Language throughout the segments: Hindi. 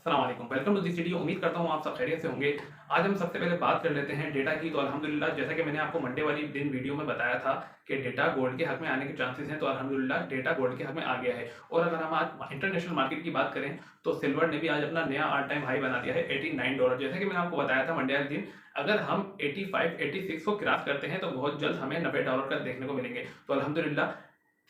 अस्सलाम वालेकुम, वेलकम टू दिस वीडियो। उम्मीद करता हूँ आप सब खैरियत से होंगे। आज हम सबसे पहले बात कर लेते हैं डेटा की। तो अल्हम्दुलिल्लाह, जैसा कि मैंने आपको मंडे वाली दिन वीडियो में बताया था कि डेटा गोल्ड के हक में आने के चांसेस हैं, तो अल्हम्दुलिल्लाह डेटा गोल्ड के हक में आ गया है। और अगर हम आज इंटरनेशनल मार्केट की बात करें तो सिल्वर ने भी आज अपना नया ऑल टाइम हाई बना दिया है $89। जैसा कि मैंने आपको बताया था मंडे वाले दिन, अगर हम 85 86 को क्रॉस करते हैं तो बहुत जल्द हमें $90 का देखने को मिलेंगे। तो अल्हम्दुलिल्लाह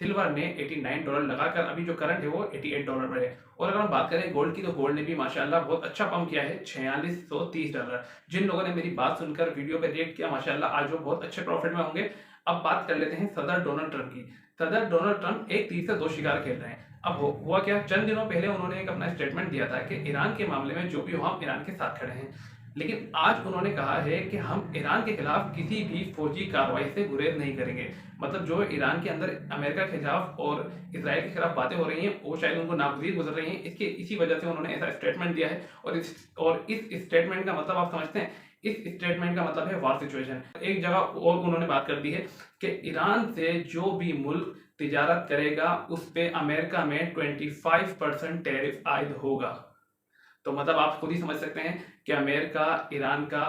सिल्वर ने $89 लगाकर अभी जो करंट है वो $88 पर है। और अगर हम बात करें गोल्ड की, तो गोल्ड ने भी माशाल्लाह बहुत अच्छा पंप किया है, $4630। जिन लोगों ने मेरी बात सुनकर वीडियो पे रिएक्ट किया, माशाल्लाह आज वो बहुत अच्छे प्रॉफिट में होंगे। अब बात कर लेते हैं सदर डोनाल्ड ट्रंप की। सदर डोनाल्ड ट्रंप एक तीर से दो शिकार खेल रहे हैं। अब हुआ क्या, चंद दिनों पहले उन्होंने एक अपना स्टेटमेंट दिया था कि ईरान के मामले में जो भी हो, हम ईरान के साथ खड़े हैं। लेकिन आज उन्होंने कहा है कि हम ईरान के खिलाफ किसी भी फौजी कार्रवाई से गुरेज नहीं करेंगे। मतलब जो ईरान के अंदर अमेरिका के खिलाफ और इसराइल के खिलाफ बातें हो रही हैं, वो शायद उनको नागुज़ीर गुजर रही हैं। इसी वजह से उन्होंने ऐसा स्टेटमेंट दिया है। और इस स्टेटमेंट का मतलब आप समझते हैं, इस स्टेटमेंट का मतलब है वॉर सिचुएशन। एक जगह और उन्होंने बात कर दी है कि ईरान से जो भी मुल्क तिजारत करेगा उस पर अमेरिका में 25% टैरिफ आयद होगा। तो मतलब आप खुद ही समझ सकते हैं कि अमेरिका ईरान का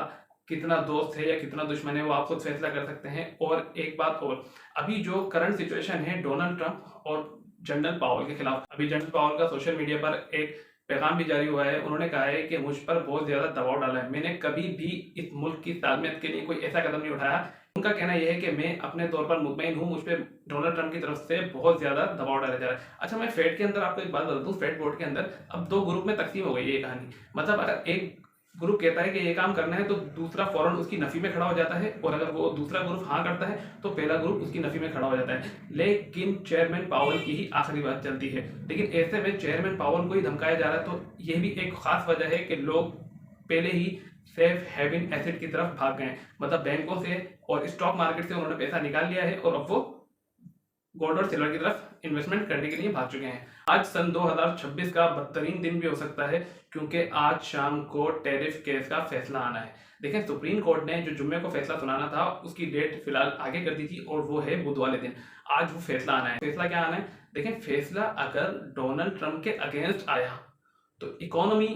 कितना दोस्त है या कितना दुश्मन है, वो आप खुद फैसला कर सकते हैं। और एक बात और, अभी जो करंट सिचुएशन है डोनाल्ड ट्रंप और जनरल पावर के खिलाफ, अभी जनरल पावर का सोशल मीडिया पर एक पैगाम भी जारी हुआ है। उन्होंने कहा है कि मुझ पर बहुत ज्यादा दबाव डाला है, मैंने कभी भी इस मुल्क की सालमियत के लिए कोई ऐसा कदम नहीं उठाया। उनका कहना यह है कि मैं अपने तौर पर मुतमईन हूँ, मुझ पर डोनाल्ड ट्रंप की तरफ से बहुत ज्यादा दबाव डाला जा रहा है। अच्छा, मैं फेड के अंदर आपको एक बात बता दूं, फेड बोर्ड के अंदर अब दो ग्रुप में तकसीम हो गई है ये कहानी। मतलब अगर एक ग्रुप कहता है कि ये काम करना है तो दूसरा फौरन उसकी नफी में खड़ा हो जाता है, और अगर वो दूसरा ग्रुप हाँ करता है तो पहला ग्रुप उसकी नफी में खड़ा हो जाता है। लेकिन चेयरमैन पावल की ही आखिरी बात चलती है। लेकिन ऐसे में चेयरमैन पावल को ही धमकाया जा रहा है, तो ये भी एक खास वजह है कि लोग पहले ही सेफ हेवन एसेट की तरफ भाग गए। मतलब बैंकों से और स्टॉक मार्केट से उन्होंने पैसा निकाल लिया है और अब वो गोल्ड और सिल्वर की तरफ इन्वेस्टमेंट करने के लिए भाग चुके हैं। आज सन 2026 का बदतरीन दिन भी हो सकता है, क्योंकि आज शाम को टैरिफ केस का फैसला आना है। देखें, सुप्रीम कोर्ट ने जो जुम्मे को फैसला सुनाना था उसकी डेट फिलहाल आगे कर दी थी, और वो है बुध वाले दिन। आज वो फैसला आना है। फैसला क्या आना है? देखें, फैसला अगर डोनाल्ड ट्रंप के अगेंस्ट आया तो इकोनॉमी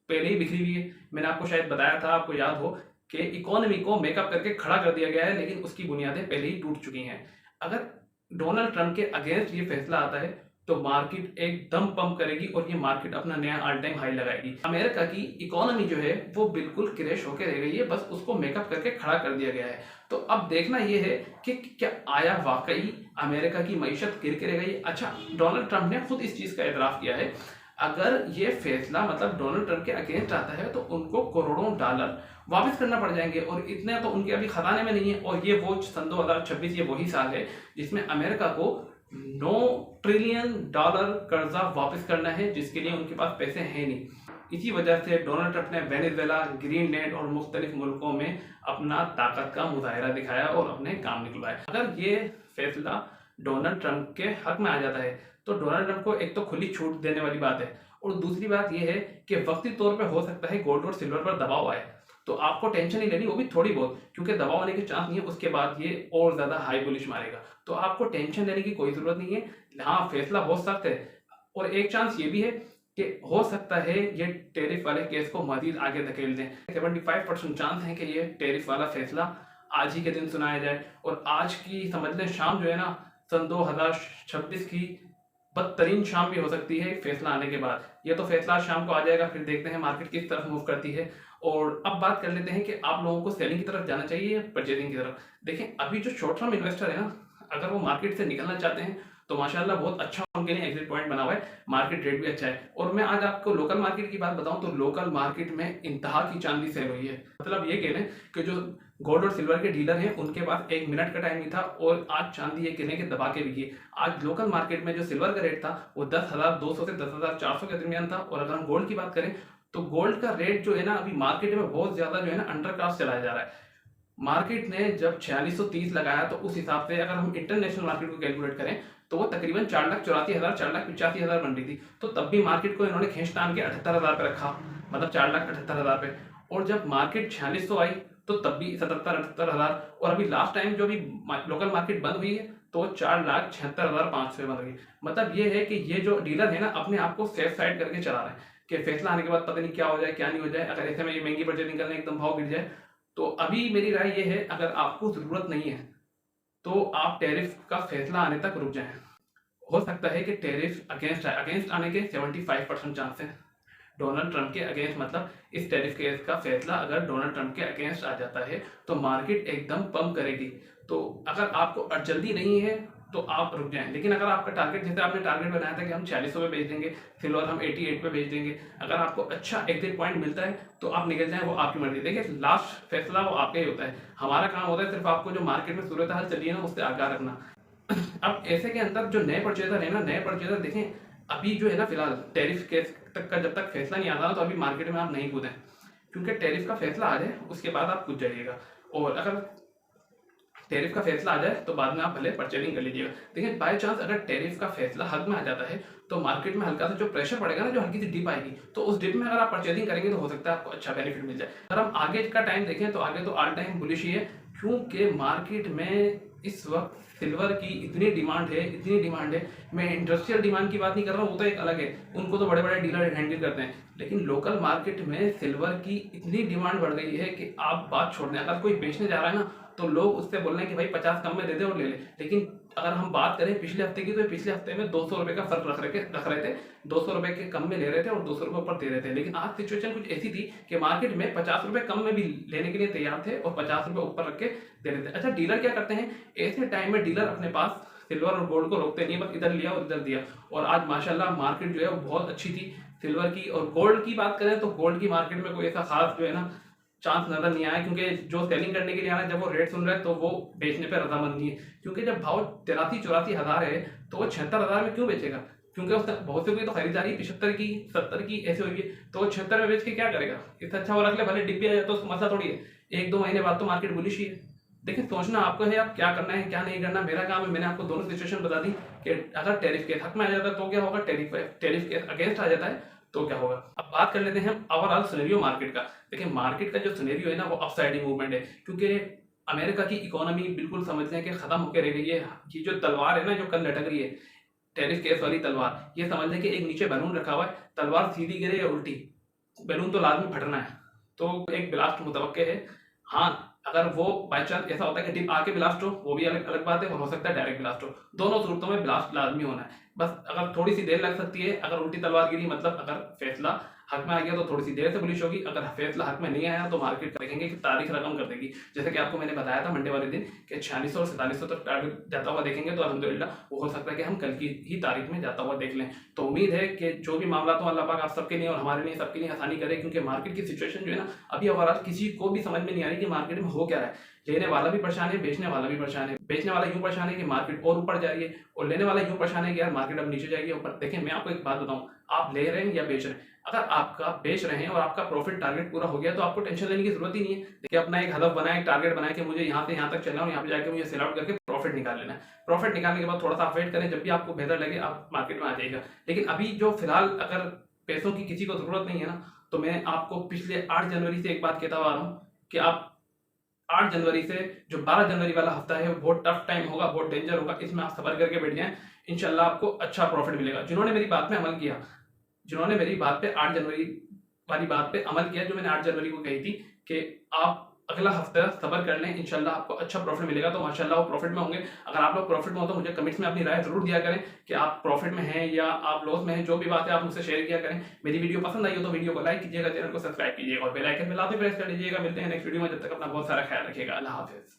पहले ही बिखरी हुई है। मैंने आपको शायद बताया था, आपको याद हो कि इकोनॉमी को मेकअप करके खड़ा कर दिया गया है, लेकिन उसकी बुनियादें पहले ही टूट चुकी हैं। अगर डोनाल्ड ट्रंप के अगेंस्ट ये फैसला आता है तो मार्केट एकदम पंप करेगी और ये मार्केट अपना नया ऑल टाइम हाई लगाएगी। अमेरिका की इकोनॉमी जो है वो बिल्कुल क्रैश होकर रह गई है, बस उसको मेकअप करके खड़ा कर दिया गया है। तो अब देखना ये है कि क्या आया वाकई अमेरिका की मईशत गिर के रह गई। अच्छा, डोनाल्ड ट्रंप ने खुद इस चीज का एतराफ किया है। अगर ये फैसला मतलब डोनाल्ड ट्रंप के अगेंस्ट आता है तो उनको करोड़ों डॉलर वापस करना पड़ जाएंगे, और इतने तो उनके अभी खजाने में नहीं है। और ये वो सन 2026 ये वही साल है जिसमें अमेरिका को $9 ट्रिलियन कर्जा वापस करना है, जिसके लिए उनके पास पैसे हैं नहीं। इसी वजह से डोनाल्ड ट्रंप ने वेनेजुएला, ग्रीनलैंड और मुख्तलिफ मुल्कों में अपना ताकत का मुजाहिरा दिखाया और अपने काम निकलवाए। अगर ये फैसला डोनाल्ड ट्रंप के हक में आ जाता है तो डोनाल्ड ट्रंप को एक तो खुली छूट देने वाली बात है, और दूसरी बात यह है कि वक्ती तौर पर हो सकता है गोल्ड और सिल्वर पर दबाव आए, तो आपको टेंशन नहीं लेनी, वो भी थोड़ी बहुत, क्योंकि दबाव आने के चांस नहीं है। उसके बाद ये और ज्यादा हाई बुलिश मारेगा, तो आपको टेंशन लेने की कोई जरूरत नहीं है। हाँ, फैसला बहुत सख्त है, और एक चांस ये भी है कि हो सकता है ये टैरिफ वाले केस को मजीद आगे धकेल दें। 75% चांस है कि ये टैरिफ वाला फैसला आज ही के दिन सुनाया जाए, और आज की समझ लें शाम जो है ना, सन 2026 की बदतरीन शाम भी हो सकती है फैसला आने के बाद। ये तो फैसला शाम को आ जाएगा, फिर देखते हैं मार्केट किस तरफ मूव करती है। और अब बात कर लेते हैं कि आप लोगों को सेलिंग की तरफ जाना चाहिए या परचेजिंग की तरफ। देखें, अभी जो शॉर्ट टर्म इन्वेस्टर है ना, अगर वो मार्केट से निकलना चाहते हैं तो माशाल्लाह बहुत अच्छा उनके लिए एग्जिट पॉइंट बना हुआ है, मार्केट रेट भी अच्छा है। और मैं आज आपको लोकल मार्केट की बात बताऊं तो लोकल मार्केट में इंतहा की चांदी सेल हुई है। मतलब ये कह लें कि जो गोल्ड और सिल्वर के डीलर हैं उनके पास एक मिनट का टाइम नहीं था, और आज चांदी ये कहने के दबा के बिकी। आज लोकल मार्केट में जो सिल्वर का रेट था वो 10,200 से 10,400 के दरमियान था। और अगर हम गोल्ड की बात करें तो गोल्ड का रेट जो है ना, अभी मार्केट में बहुत ज्यादा जो है ना अंडर कास्ट चलाया जा रहा है। मार्केट ने जब 4630 लगाया तो उस हिसाब से अगर हम इंटरनेशनल मार्केट को कैलकुलेट करें तो वो तकरीबन 4,84,000 4,85,000 बन रही थी। तो तब भी मार्केट को इन्होंने खींच तान के 78,000 पे रखा, मतलब 4,78,000 पे। और जब मार्केट 4600 आई तो तब भी 77-78,000, और अभी लास्ट टाइम जो भी लोकल मार्केट बंद हुई है तो वो 4,76,500 बन गई। मतलब ये है कि ये जो डीलर है ना, अपने आप को सेफ साइड करके चला रहे हैं कि फैसला आने के बाद पता नहीं क्या हो जाए क्या नहीं हो जाए, अगर ऐसे में ये महंगी परचेजिंग करने एकदम भाव गिर जाए। तो अभी मेरी राय ये है, अगर आपको ज़रूरत नहीं है तो आप टैरिफ का फैसला आने तक रुक जाएं। हो सकता है कि टैरिफ अगेंस्ट आए, अगेंस्ट आने के 75% चांस है। डोनाल्ड ट्रंप के अगेंस्ट, मतलब इस टैरिफ केस का फैसला अगर डोनाल्ड ट्रंप के अगेंस्ट आ जाता है तो मार्केट एकदम पंप करेगी। तो अगर आपको जल्दी नहीं है तो आप रुक जाएं। लेकिन अगर आपका टारगेट, जैसे आपने टारगेट बनाया था कि हम 4600 पे बेच देंगे, सिल्वर हम 88 पे बेच देंगे, अगर आपको अच्छा एग्जिट पॉइंट मिलता है तो आप निकल जाएं, वो आपकी मर्जी। देखिए लास्ट फैसला वो आपका ही होता है, हमारा काम होता है सिर्फ आपको जो मार्केट में सूरत हाल चली है ना उससे आगाह रखना। अब ऐसे के अंदर जो नए परचेजर है ना, नए परचेजर देखें, अभी जो है ना फिलहाल टैरिफ केस तक का जब तक फैसला नहीं आता ना तो अभी मार्केट में आप नहीं कूदें, क्योंकि टैरिफ का फैसला आ जाए उसके बाद आप कूद जाइएगा। और अगर टैरिफ का फैसला आ जाए तो बाद में आप भले परचेजिंग कर लीजिएगा। देखिए बाय चांस अगर टैरिफ का फैसला हक में आ जाता है तो मार्केट में हल्का सा जो प्रेशर पड़ेगा ना, जो हल्की सी डिप आएगी, तो उस डिप में अगर आप परचेजिंग करेंगे तो हो सकता है आपको अच्छा बेनिफिट मिल जाए। अगर हम आगे का टाइम देखें तो आगे तो ऑल टाइम बुलिश ही है, क्योंकि मार्केट में इस वक्त सिल्वर की इतनी डिमांड है, इतनी डिमांड है। मैं इंडस्ट्रियल डिमांड की बात नहीं कर रहा हूँ, वो तो एक अलग है, उनको तो बड़े बड़े डीलर हैंडल करते हैं। लेकिन लोकल मार्केट में सिल्वर की इतनी डिमांड बढ़ गई है कि आप बात छोड़ दें, अगर कोई बेचने जा रहा है ना तो लोग उससे बोल रहे हैं कि भाई 50 कम में दे दे और ले ले। लेकिन अगर हम बात करें पिछले हफ्ते की, तो पिछले हफ्ते में 200 रुपये का फर्क रख रहे थे, 200 रुपये के कम में ले रहे थे और 200 रुपये ऊपर दे रहे थे। लेकिन आज सिचुएशन कुछ ऐसी थी कि मार्केट में 50 रुपये कम में भी लेने के लिए तैयार थे और 50 रुपये ऊपर रख के दे रहे थे। अच्छा, डीलर क्या करते हैं ऐसे टाइम में? डीलर अपने पास सिल्वर और गोल्ड को रोकते नहीं, बस इधर लिया और इधर दिया। और आज माशाल्लाह मार्केट जो है वो बहुत अच्छी थी सिल्वर की। और गोल्ड की बात करें तो गोल्ड की मार्केट में कोई ऐसा खास जो है ना चांस नजर नहीं आया, क्योंकि जो सेलिंग करने के लिए आ रहा है जब वो रेट सुन रहा है तो वो बेचने पर रजामंद नहीं है। क्योंकि जब भाव 83-84 हज़ार है तो वो 76,000 में क्यों बेचेगा? क्योंकि उसने बहुत से की तो खरीदारी 75 की 70 की ऐसे हुई है, तो वो 76 में बेच के क्या करेगा? इससे अच्छा वो रख ले, भले डिब्बे आ जाए तो उसको मसला थोड़ी है, 1-2 महीने बाद तो मार्केट बुलिश ही है। देखिए सोचना आपको है, आप क्या करना है क्या नहीं करना। मेरा काम है, मैंने आपको दोनों सिचुएशन बता दी कि अगर टैरिफ के हक में आ जाता है तो क्या होगा, टैरिफ के अगेंस्ट आ जाता है तो क्या होगा। अब बात कर लेते हैं हम ओवरऑल सिनेरियो मार्केट का। देखिए मार्केट का जो सिनेरियो है ना वो अपसाइडिंग मूवमेंट है, क्योंकि अमेरिका की इकोनॉमी बिल्कुल समझ लें कि खत्म होकर रह गई है। ये जो तलवार है ना जो कल लटक रही है, टैरिफ केस वाली तलवार, ये समझ लें कि एक नीचे बैलून रखा हुआ है, तलवार सीधी गिरे या उल्टी, बैलून तो लाजमी फटना है, तो एक ब्लास्ट मुतवक्के है। हाँ, अगर वो बाई चांस ऐसा होता है कि डिप आके ब्लास्ट हो, वो भी अलग अलग बात है, और हो सकता है डायरेक्ट ब्लास्ट हो। दोनों सूरतों में ब्लास्ट लाजमी होना है। बस अगर थोड़ी सी देर लग सकती है, अगर उल्टी तलवार गिरी, मतलब अगर फैसला हक में आ गया तो थोड़ी सी देर से बुलिश होगी, अगर फैसला हक में नहीं आया तो मार्केट देखेंगे कि तारीख रकम कर देगी। जैसे कि आपको मैंने बताया था मंडे वाले दिन कि 4600 और 4700 तक टारगेट जाता हुआ देखेंगे, तो अल्हम्दुलिल्लाह वो हो सकता है कि हम कल की ही तारीख में जाता हुआ देख लें। तो उम्मीद है कि जो भी मामला तो अल्लाह पाक आप सबके लिए और हमारे लिए सबके लिए आसानी करे, क्योंकि मार्केट की सिचुएशन जो है ना अभी ओवरऑल किसी को भी समझ में नहीं आ रही कि मार्केट में हो क्या रहा है। लेने वाला भी परेशान है, बेचने वाला भी परेशान है। बेचने वाला यूं परेशान है कि मार्केट और ऊपर जा रही है, और लेने वाला यूं परेशान है कि यार मार्केट अब नीचे जाएगी ऊपर। देखिए मैं आपको एक बात बताऊं, आप ले रहे हैं या बेच रहे हैं, अगर आपका बेच रहे हैं और आपका प्रॉफिट टारगेट पूरा हो गया तो आपको टेंशन लेने की जरूरत ही नहीं है। देखिए अपना एक हदफ बनाए, एक टारगेट बनाए कि मुझे यहाँ से यहाँ तक चलना है और यहाँ पे जाके मुझे सेल आउट करके प्रॉफिट निकाल लेना है। प्रॉफिट निकालने के बाद थोड़ा सा वेट करें, जब भी आपको बेहतर लगे आप मार्केट में आ जाएगा। लेकिन अभी जो फिलहाल अगर पैसों की किसी को जरूरत नहीं है ना, तो मैं आपको पिछले 8 जनवरी से एक बात कहता आ रहा हूँ कि आप 8 जनवरी से जो 12 जनवरी वाला हफ्ता है वो बहुत टफ टाइम होगा, बहुत डेंजर होगा। इसमें आप सबर करके बैठ जाएं, इंशाल्लाह आपको अच्छा प्रॉफिट मिलेगा। जिन्होंने मेरी बात पे अमल किया, जिन्होंने मेरी बात पे 8 जनवरी वाली बात पे अमल किया, जो मैंने 8 जनवरी को कही थी कि आप अगला हफ्ता सबर कर लें, इंशाल्लाह आपको अच्छा प्रॉफिट मिलेगा, तो माशाल्लाह वो प्रॉफिट में होंगे। अगर आप लोग प्रॉफिट में हो तो मुझे कमेंट्स में अपनी राय जरूर दिया करें कि आप प्रॉफिट में हैं या आप लॉस में हैं। जो भी बात है आप मुझसे शेयर किया करें। मेरी वीडियो पसंद आई हो तो वीडियो को लाइक कीजिएगा, चैनल को सब्सक्राइब कीजिएगा और बेल आइकन में लाजमी प्रेस कर लीजिएगा। मिलते हैं नेक्स्ट वीडियो में, जब तक अपना बहुत सारा ख्याल रखिएगा। अल्लाह हाफिज।